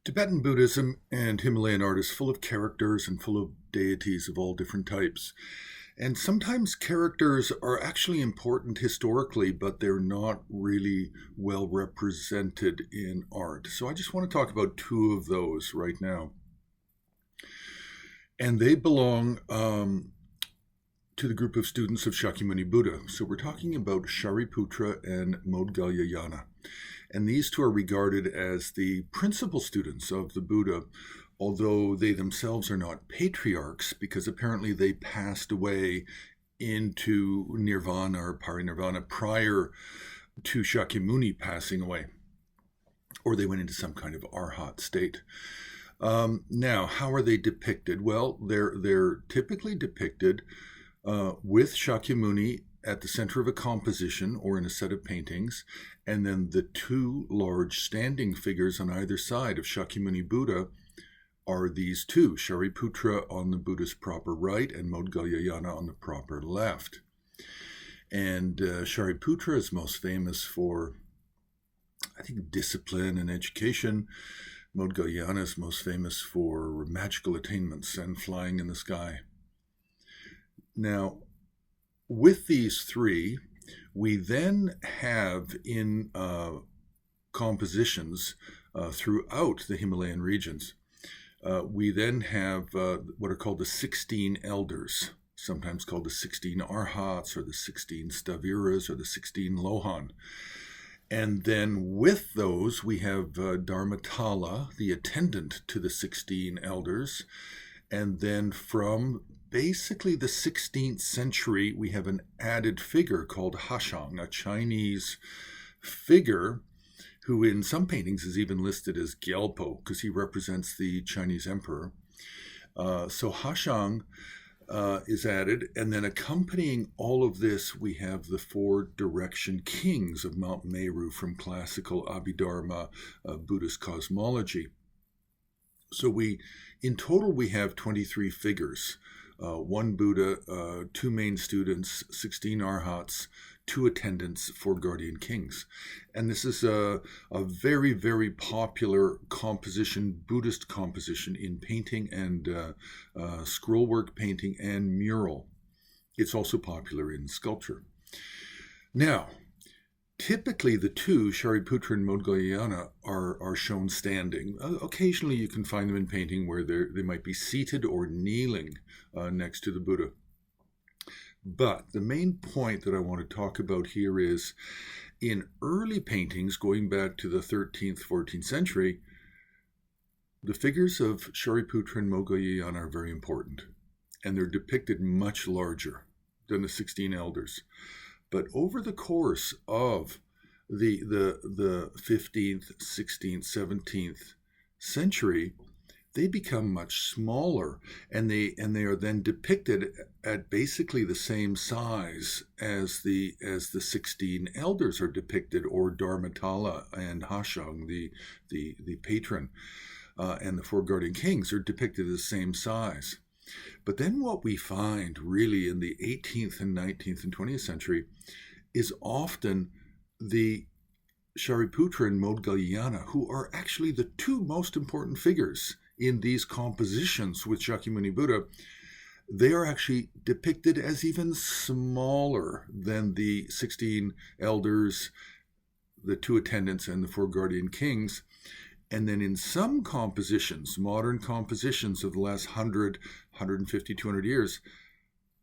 Tibetan Buddhism and Himalayan art is full of characters and full of deities of all different types. And sometimes characters are actually important historically, but they're not really well represented in art. So I just want to talk about two of those right now. And they belong to the group of students of Shakyamuni Buddha. So we're talking about Shariputra and Maudgalyayana. And these two are regarded as the principal students of the Buddha, although they themselves are not patriarchs, because apparently they passed away into nirvana or parinirvana prior to Shakyamuni passing away, or they went into some kind of arhat state. Now, how are they depicted? Well, they're typically depicted with Shakyamuni at the center of a composition or in a set of paintings, and then the two large standing figures on either side of Shakyamuni Buddha are these two, Shariputra on the Buddha's proper right and Maudgalyayana on the proper left. And Shariputra is most famous for, I think, discipline and education. Maudgalyayana is most famous for magical attainments and flying in the sky. Now, with these three, we then have in compositions throughout the Himalayan regions, we then have what are called the 16 elders, sometimes called the 16 Arhats or the 16 Staviras or the 16 Lohan. And then with those, we have Dharmatala, the attendant to the 16 elders. And then from basically the 16th century, we have an added figure called Hvashang, a Chinese figure who in some paintings is even listed as Gyalpo because he represents the Chinese emperor. So Hvashang is added, and then accompanying all of this, we have the four direction kings of Mount Meru from classical Abhidharma Buddhist cosmology. So in total, we have 23 figures. One Buddha, two main students, 16 Arhats, two attendants, four guardian kings. And this is a very, very popular composition, Buddhist composition in painting and scrollwork painting and mural. It's also popular in sculpture. Now, typically the two, Shariputra and Maudgalyayana, are shown standing. Occasionally you can find them in painting where they might be seated or kneeling next to the Buddha. But the main point that I want to talk about here is in early paintings going back to the 13th, 14th century, the figures of Shariputra and Maudgalyayana are very important, and they're depicted much larger than the 16 elders. But over the course of the 15th, 16th, 17th century, they become much smaller, and they are then depicted at basically the same size as the 16 elders are depicted, or Dharmatala and Hvashang, the patron, and the four guardian kings are depicted at the same size. But then what we find really in the 18th and 19th and 20th century is often the Shariputra and Maudgalyayana, who are actually the two most important figures in these compositions with Shakyamuni Buddha. They are actually depicted as even smaller than the 16 elders, the two attendants, and the four guardian kings. And then in some compositions, modern compositions of the last 100, 150, 200 years,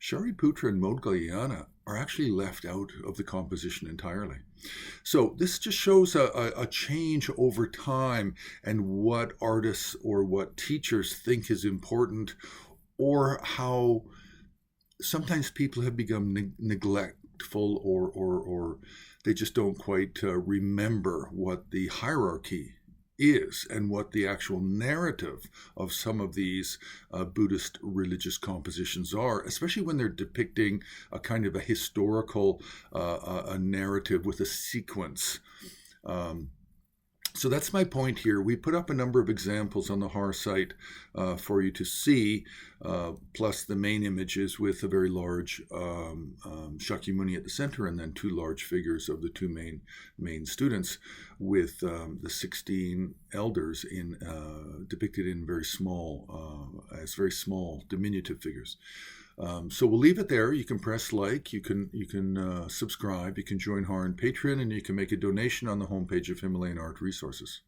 Shariputra and Maudgalyayana are actually left out of the composition entirely. So this just shows a change over time and what artists or what teachers think is important, or how sometimes people have become neglectful or they just don't quite remember what the hierarchy is and what the actual narrative of some of these Buddhist religious compositions are, especially when they're depicting a kind of a historical a narrative with a sequence. So that's my point here. We put up a number of examples on the HAR site for you to see, plus the main images with a very large Shakyamuni at the center, and then two large figures of the two main students, with the 16 elders depicted in very small, as very small, diminutive figures. So we'll leave it there. You can press like, you can subscribe, you can join HAR and Patreon, and you can make a donation on the homepage of Himalayan Art Resources.